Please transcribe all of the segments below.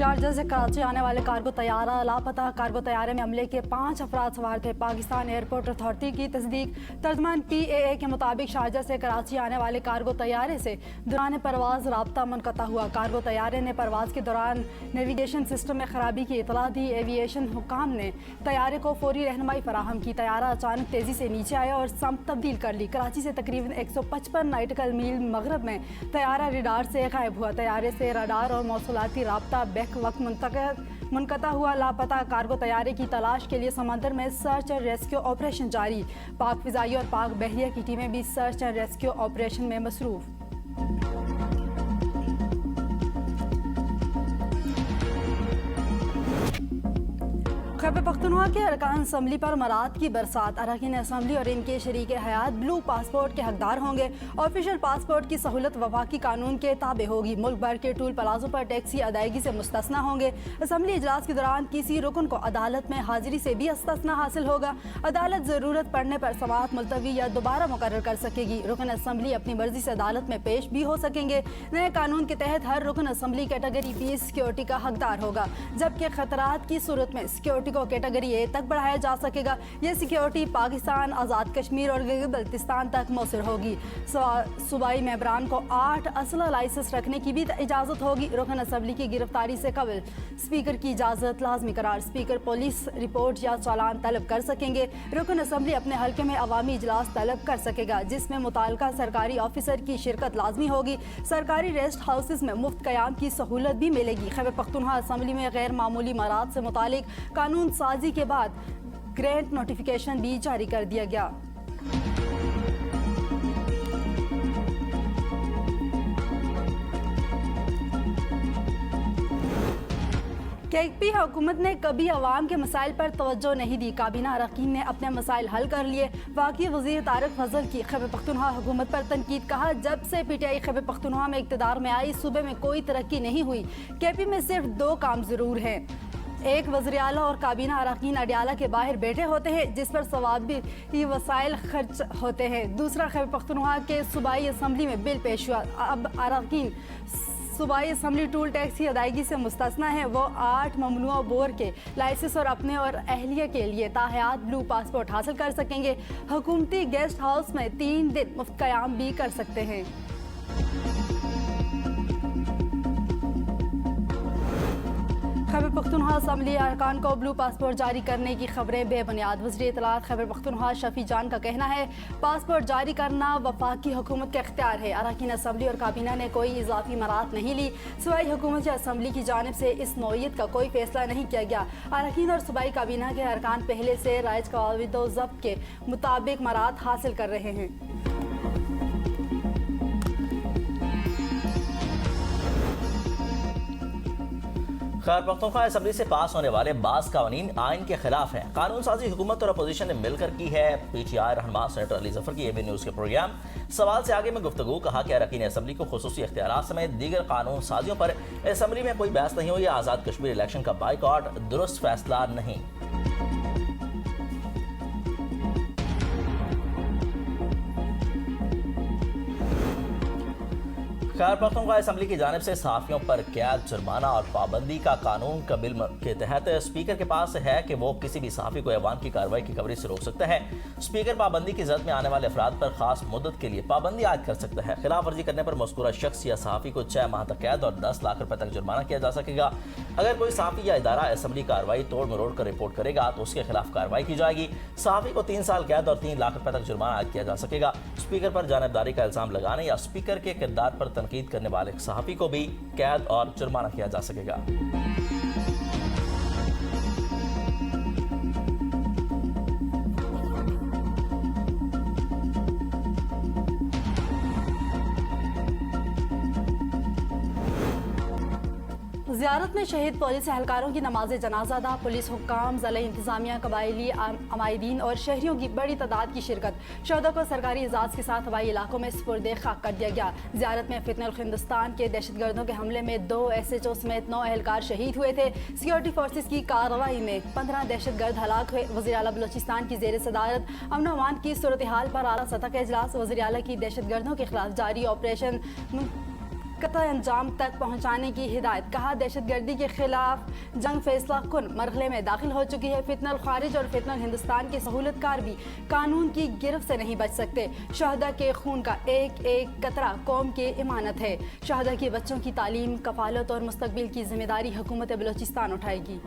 Sharjah से कराची आने वाले कार्गो तैयारा लापता। कार्गो तैयारे में अमले के 5 अफराद सवार थे। पाकिस्तान एयरपोर्ट अथॉरिटी की तस्दीक। तर्जमान PAA के मुताबिक शारजा से कराची आने वाले कार्गो तैयारे से दौरान परवाज राब्ता मुनक़ता हुआ। कार्गो तैयारे ने परवाज के दौरान नेविगेशन सिस्टम में खराबी की इतला दी। एविएशन हुकाम ने तैयारे को फौरी रहनुमाई फराहम की। तैयारा अचानक तेजी से नीचे आया और समत तब्दील कर ली। कराची से तकरीबन 155 नाटिकल मील मगरब में तैयारा रडार से गायब हुआ। तैयारे से रडार और मौसूलाती राब्ता बैक वक्त मुनक़ता हुआ। लापता कार्गो तैयारे की तलाश के लिए समंदर में सर्च एंड रेस्क्यू ऑपरेशन जारी। पाक फ़िज़ाई और पाक बहरिया की टीमें भी सर्च एंड रेस्क्यू ऑपरेशन में मसरूफ़। खैबर पख्तूनख्वा के अरकान असम्बली पर मराद की बरसात। अरकान असम्बली और इनके शरीक हयात ब्लू पासपोर्ट के हकदार होंगे। ऑफिशियल पासपोर्ट की सहूलत वफाकी कानून के ताबे होगी। मुल्क भर के टूल प्लाजों पर टैक्सी अदायगी से मुस्तस्ना होंगे। असम्बली इजलास के दौरान किसी रुकन को अदालत में हाजिरी से भी इस्तिस्ना हासिल होगा। अदालत ज़रूरत पड़ने पर समाअत मुलतवी या दोबारा मुकर्रर कर सकेगी। रुकन असम्बली अपनी मर्जी से अदालत में पेश भी हो सकेंगे। नए कानून के तहत हर रुकन असम्बली कैटेगरी B सिक्योरिटी का हकदार होगा, जबकि खतरात की सूरत में सिक्योरिटी को कैटेगरी A तक बढ़ाया जा सकेगा। यह सिक्योरिटी पाकिस्तान, आज़ाद कश्मीर और गिलगित-बल्तिस्तान तक मौसूल होगी। सूबाई मेंबरान को 8 असला लाइसेंस रखने की भी इजाज़त होगी। रुकन असम्बली की गिरफ्तारी से कबल स्पीकर की इजाज़त लाजमी करार। स्पीकर पुलिस रिपोर्ट या चालान तलब कर सकेंगे। रुकन असम्बली अपने हल्के में अवामी इजलास तलब कर सकेगा, जिसमें मुताल्लिका सरकारी ऑफिसर की शिरकत लाजमी होगी। सरकारी रेस्ट हाउसेज में मुफ्त क़याम की सहूलत भी मिलेगी। खैबर पख्तूनख्वा असम्बली में गैर मामूली मराद से मुतालिक कानून साजी के बाद ग्रेंट नोटिफिकेशन भी जारी कर दिया गया। KP हुकूमत ने कभी अवाम के मसाइल पर तवज्जो नहीं दी। काबीना अरकान ने अपने मसाइल हल कर लिए। वाक़ई वज़ीर तारिक फजल की खैबर पख्तूनख्वा हुकूमत पर तनकीद। कहा, जब से PTI खैबर पख्तूनख्वा में इक़्तिदार में आई, सूबे में कोई तरक्की नहीं हुई। KP में सिर्फ 2 काम ज़रूर हैं। एक, वज़ीर आला और काबीना अरकान अडियाला के बाहर बैठे होते हैं, जिस पर सवाबी वसाइल खर्च होते हैं। दूसरा, खैबर पख्तूनख्वा के सूबाई असम्बली में बिल पेश हुआ। अब अरकान सूबाई असम्बली टूल टैक्स की अदायगी से मुस्तस्ना है। वो 8 ममनुआ बोर के लाइसेंस और अपने और अहलिया के लिए ताहयात ब्लू पासपोर्ट हासिल कर सकेंगे। हुकूमती गेस्ट हाउस में 3 दिन मुफ्त क़याम भी कर सकते हैं। खैबर पख्तूनख्वा असम्बली अरकान को ब्लू पासपोर्ट जारी करने की खबरें बेबुनियाद। वज़ीर इत्तलात खैबर पख्तूनख्वा शफी जान का कहना है, पासपोर्ट जारी करना वफाकी हुकूमत का इख्तियार है। अरकान असम्बली और काबीना ने कोई इजाफी मराहत नहीं ली। सूबाई हुकूमत या असम्बली की जानिब से इस नौइयत का कोई फैसला नहीं किया गया। अरकान और सूबाई काबीना के अरकान पहले से राइज कवायद व ज़ब्त के मुताबिक मराहत हासिल कर रहे हैं। खैबर पख्तूनख्वा असम्बली से पास होने वाले बास कानून आइन के खिलाफ हैं। कानून साजी हुकूमत और अपोजिशन ने मिलकर की है। PTI रहनुमा सेनेटर अली जफर की AB न्यूज़ के प्रोग्राम सवाल से आगे में गुफ्तगू। कहा कि अरकान असम्बली को खुसूसी इख्तियारात समेत दीगर कानून साजियों पर असम्बली में कोई बहस नहीं हुई। आज़ाद कश्मीर इलेक्शन का बाइकआउट दुरुस्त फैसला नहीं। खैबर पख्तूनख्वा असम्बली की जानिब से सहाफ़ियों पर कैद, जुर्माना और पाबंदी का कानून का बिल के तहत स्पीकर के पास है कि वो किसी भी सहाफ़ी को ऐवान की कार्रवाई की कवरेज से रोक सकता है। स्पीकर पाबंदी की जद में आने वाले अफराद पर खास मुद्दत के लिए पाबंदी आयद कर सकता है। खिलाफ वर्जी करने पर मज़कूरा शख्स या सहाफ़ी को 6 माह तक कैद और 10 लाख रुपए तक जुर्माना किया जा सकेगा। अगर कोई सहाफ़ी या इदारा असम्बली कार्रवाई तोड़ मरोड़ कर रिपोर्ट करेगा तो उसके खिलाफ कार्रवाई की जाएगी। सहाफ़ी को 3 साल कैद और 3 लाख रुपए तक जुर्माना आयद किया जा सकेगा। स्पीकर पर जानिबदारी का इल्ज़ाम लगाने या स्पीकर के किरदार पर तनकीद करने वाले सहाफ़ी को भी कैद और जुर्माना किया जा सकेगा। ज़ियारत में शहीद पुलिस एहलकारों की नमाज जनाजा अदा। पुलिस हुक्काम, ज़िला इंतज़ामिया, कबायली अमायदीन और शहरियों की बड़ी तादाद की शिरकत। शोहदा को सरकारी एजाज़ के साथ हवाई इलाकों में सुपुर्द खाक कर दिया गया। ज़ियारत में फितनल हिंदुस्तान के दहशतगर्दों के हमले में 2 SHO समेत 9 एहलकार शहीद हुए थे। सिक्योरिटी फोर्सेज की कार्रवाई में 15 दहशतगर्द हलाक हुए। वज़ीर आला बलूचिस्तान की ज़ेर सदारत अमन अमान की सूरत हाल पर आला सतह का इजलास। वज़ीर आला की दहशतगर्दों के खिलाफ जारी ऑपरेशन कतई अंजाम तक पहुंचाने की हिदायत। कहा दहशतगर्दी के खिलाफ जंग फैसला कुन मरहले में दाखिल हो चुकी है। फितनल खारिज और फितनल हिंदुस्तान के सहूलतकार भी कानून की गिरफ्त से नहीं बच सकते। शहदा के खून का एक एक कतरा कौम की इमानत है। शहदा के बच्चों की तालीम, कफालत और मुस्तकबिल की जिम्मेदारी हुकूमत बलोचिस्तान उठाएगी।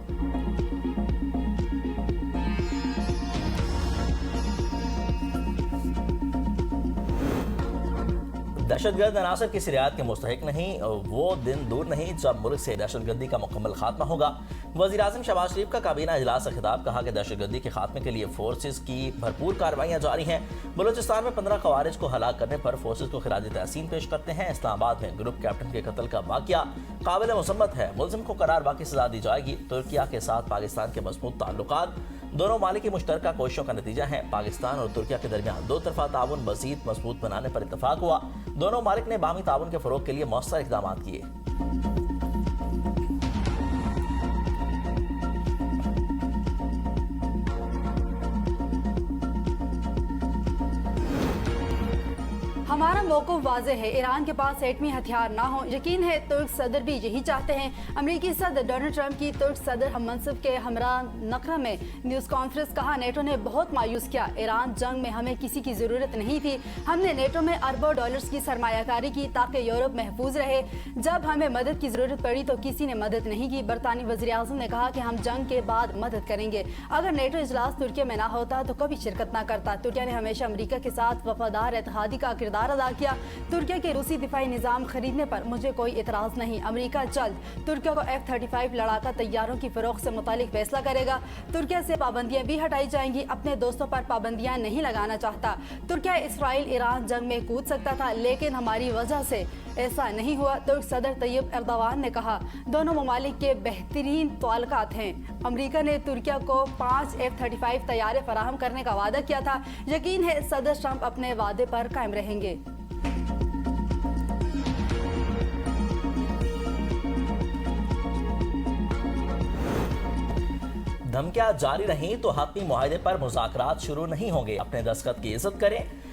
दहशतगर्द अनासर किसी रियायत के मुस्तहिक नहीं, वो दिन दूर नहीं जब मुल्क से दहशतगर्दी का मुकम्मल खात्मा होगा। वज़ीर आज़म शहबाज शरीफ का काबीना इजलास से खिताब। कहा कि दहशतगर्दी के खात्मे के लिए फोर्सेज की भरपूर कार्रवाइयाँ जारी हैं। बलूचिस्तान में 15 खवारिज को हलाक करने पर फोर्सेज को खिराज तहसीन पेश करते हैं। इस्लामाबाद में ग्रुप कैप्टन के कत्ल का वाक़या काबिल मुसम्मत है। मुलजिम को करार वाक़ई सजा दी जाएगी। तुर्किया के साथ पाकिस्तान के मजबूत ताल्लुकात दोनों मालिक की मुश्तरका कोशिशों का नतीजा है। पाकिस्तान और तुर्किया के दरमियान दो तरफा ताउन मज़ीद मजबूत बनाने पर इत्तफाक हुआ। दोनों मालिक ने बाहमी ताउन के फ़रोग के लिए मौसर इक़दाम किए। हमारा मौक़िफ़ वाज़ेह है, ईरान के पास एटमी हथियार ना हो। यकीन है तुर्क सदर भी यही चाहते हैं। अमेरिकी सदर डोनाल्ड ट्रंप की तुर्क सदर हम मनसब के हमरा नकरा में न्यूज़ कॉन्फ्रेंस। कहा नेटो ने बहुत मायूस किया। ईरान जंग में हमें किसी की ज़रूरत नहीं थी। हमने नेटो में अरबों डॉलर्स की सरमायाकारी की ताकि यूरोप महफूज रहे। जब हमें मदद की ज़रूरत पड़ी तो किसी ने मदद नहीं की। बरतानी वज़ीर आज़म ने कहा कि हम जंग के बाद मदद करेंगे। अगर नेटो इजलास तुर्की में ना होता तो कभी शिरकत ना करता। तुर्की ने हमेशा अमेरिका के साथ वफादार इत्तेहादी का किरदार अदा किया। तुर्की के रूसी दिफाई निजाम खरीदने पर मुझे कोई एतराज नहीं। अमेरिका जल्द तुर्की को F-35 लड़ाका तैयारों की फरोख्त से मुतालिक फैसला करेगा। तुर्की से पाबंदियां भी हटाई जाएंगी। अपने दोस्तों पर पाबंदियां नहीं लगाना चाहता। तुर्की इसराइल ईरान जंग में कूद सकता था, लेकिन हमारी वजह से ऐसा नहीं हुआ। तुर्क सदर तैयब एर्दोगान ने कहा दोनों ममालिक के बेहतरीन ताल्लुकात हैं। अमेरिका ने तुर्की को 5 F-35 तैयारे फराहम करने का वादा किया था। यकीन है सदर ट्रंप अपने वादे पर कायम रहेंगे। धमकियां जारी रहीं तो हतमी मुआहदे पर मुज़ाकरात शुरू नहीं होंगे। अपने दस्तखत की इज्जत करें।